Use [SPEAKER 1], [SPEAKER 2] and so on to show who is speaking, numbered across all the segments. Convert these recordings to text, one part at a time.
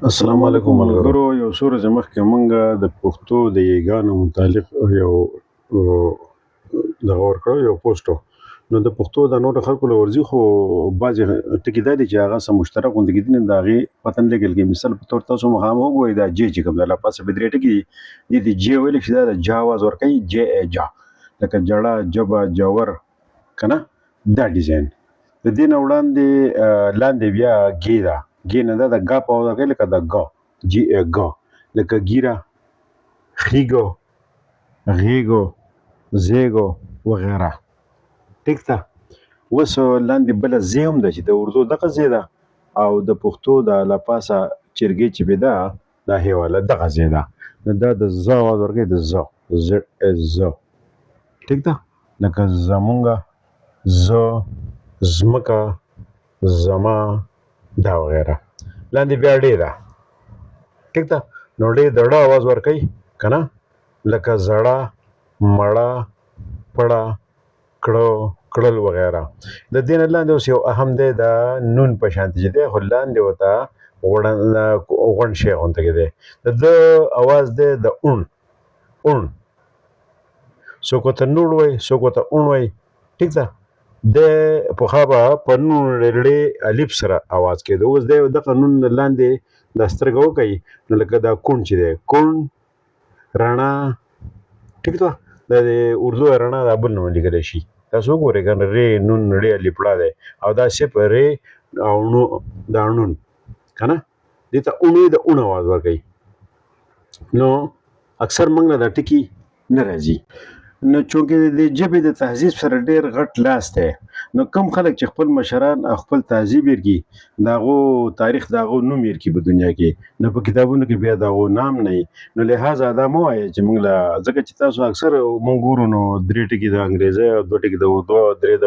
[SPEAKER 1] السلام علیکم ملګرو. یو څو ورځې مخکې مونږ د پښتو د یګانو متعلق یو دغه ورکړو، یو پوسټ و. نو د پښتو د نورو خلکو له ورځي، خو بعضې ټکي دا دي چې هغه څه مشترک غوندې دي نه، د هغې پته نه لګېدل کېږي. مثال په تور تاسو مخامخ وګورئ، دا جې چې کوم دی، له پاسه به درې ټکي دي، دې ته جې ویلی شي. دا د جا اواز ورکوي، جې جا، لکه جړه، جبه، جور، که نه دا ډیزاین. د دې نه وړاندې لاندې بیا ګې ده. ګې نه دا د ګا په اواز ورکوي، لکه د ګا، جی ګا، لکه ګیره، خیګو، غیګو، زیګو وغیره. ټیک ده. اوس لاندې بله زی هم ده چې د اردو دغه زی ده، او د پښتو د له پاسه چرګې چې بې ده، دا هیواله دغه زی ده. نو دا د ز اواز ورکوي، د ز، زد ز. ټیک ده. لکه زمونږه، زه، زمکه، زما، دا وغیره. لاندې بیا ډې ده. ټیک ده. نو ډې د ړ اواز ورکوي، که نه، لکه زړه، مړه، پړه، کړه، کړل وغیره. د دې نه لاندې اوس یو اهم دی، د نون په شانتې چې دی، خو لاندې ورته غونډ شی غوندې دی. د ده اواز دی د اون، اون. څوک ورته نوړ وایي، څوک ورته اون وایي. ټیک ده. دی پخوا به په نون ړې الف سره اواز کېده، اوس دی دغه نون لاندې دا سترګه وکړئ، نو لکه دا کوڼ چې دی، کوڼ، رڼا. ټیک ده. دا د اردو رڼا دا بل نوم لیکلی شي. تاسو وګورئ که نه، رې نون ړې الف ړا دی، او دا صرف رې او نو، دا ڼون، که نه، دې ته اون وایي، د اون اواز ورکوي. نو اکثر موږ نه دا ټکي نه راځي. نو چونکې د ژبې د تهذیب سره ډېر غټ لاس دی، نو کم خلک چې خپل مشران او خپل تهذیب هېر کړي، د هغو تاریخ، د هغو نوم هېر کړي په دنیا کې، نو په کتابونو کې بیا د هغو نام نه وي. نو لہذا دا مه وایئ چې موږ له، ځکه چې تاسو اکثر موږ ګورو نو درې ټکي د انګریزۍ او دوه ټکي د اردو او درې د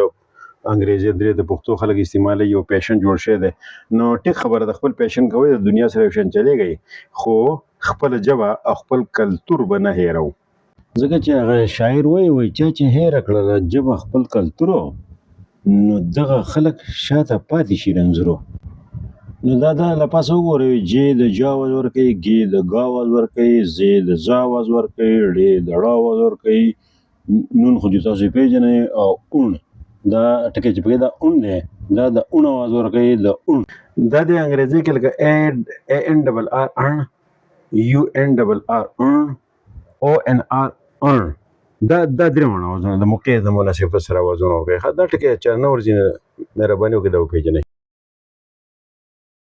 [SPEAKER 1] انګریزي، درې د پښتو خلک استعمالوي، یو پیشن جوړ شوی دی. نو ټیک خبره ده، خپل پیشن کوئ، د دنیا سره یو شان چلېږئ، خو خپله ژبه او خپل کلتور به نه هېروو. ځکه چې هغه شاعر وایي چا چې هېره کړله ژبه خپل کلتورو، نو دغه خلک شاته پاتې شي رنځورو. نو دا له پاسه وګورئ، جې د جا اواز ورکوي، ګې د ګا اواز ورکوي، زې د زا اواز ورکوي، ړې د ړ اواز ورکوي، نون خو چې تاسو پیژنئ، او اون، دا ټکی چې پکې دا اون دی، دا د اون اواز ورکوي، د اون. دا د انګریزي کې لکه ا ان ډبل آر اڼ، یو ان ډبل آر اڼ، او ان آر اڼ. دا درې واړه اوازونه د موقع د مناسبت سره اوازونه وکړئ. دا ټکي چا نه ورځي، مهرباني وکړئ دا وپېژنئ.